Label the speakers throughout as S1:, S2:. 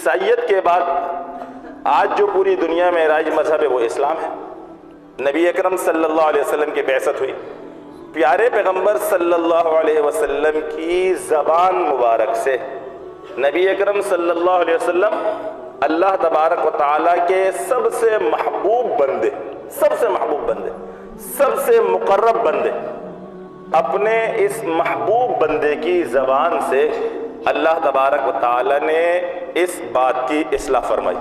S1: عیسائیت کے بعد آج جو پوری دنیا میں رائج مذہب ہے وہ اسلام ہے۔ نبی اکرم صلی اللہ علیہ وسلم کی بعثت ہوئی، پیارے پیغمبر صلی اللہ علیہ وسلم کی زبان مبارک سے نبی اکرم صلی اللہ علیہ وسلم اللہ تبارک و تعالیٰ کے سب سے محبوب بندے، سب سے محبوب بندے، سب سے مقرب بندے، اپنے اس محبوب بندے کی زبان سے اللہ تبارک و تعالیٰ نے اس بات کی اصلاح فرمائی۔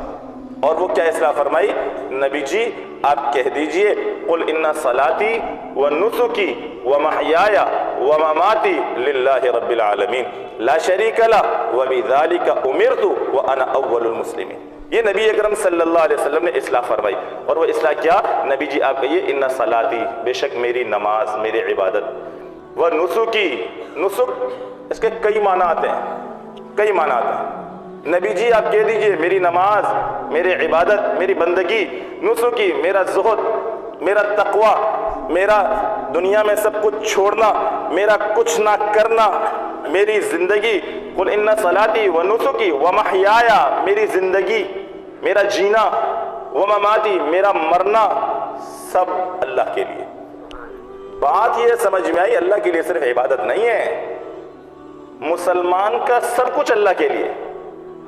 S1: اور وہ کیا اصلاح فرمائی؟ نبی جی آپ کہہ دیجئے قل ان صلاتی و نسکی و محیایا و مماتی للہ رب العالمین لا شریک لہ و بذالک امرت وانا اول المسلمین۔ یہ نبی اکرم صلی اللہ علیہ وسلم نے اصلاح فرمائی۔ اور وہ اصلاح کیا؟ نبی جی آپ کہیے ان صلاتی، بے شک میری نماز، میری عبادت، و نسکی، نسک اس کے کئی معنی آتے ہیں، کئی معنی آتے ہیں۔ نبی جی آپ کہہ دیجئے میری نماز، میری عبادت، میری بندگی، نسکی میرا زہد، میرا تقوی، میرا دنیا میں سب کچھ چھوڑنا، میرا کچھ نہ کرنا، میری زندگی، قل ان صلاتی و نسکی و محیایا، میری زندگی، میرا جینا، و مماتی، میرا مرنا، سب اللہ کے لیے۔ بات یہ سمجھ میں آئی اللہ کے لیے صرف عبادت نہیں ہے، مسلمان کا سب کچھ اللہ کے لیے،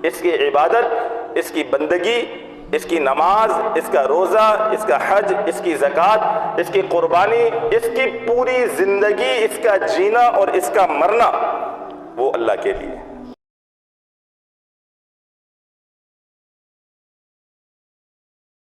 S1: اس کی عبادت، اس کی بندگی، اس کی نماز، اس کا روزہ، اس کا حج، اس کی زکوٰۃ، اس کی قربانی، اس کی پوری زندگی، اس کا جینا اور اس کا مرنا وہ اللہ کے لیے۔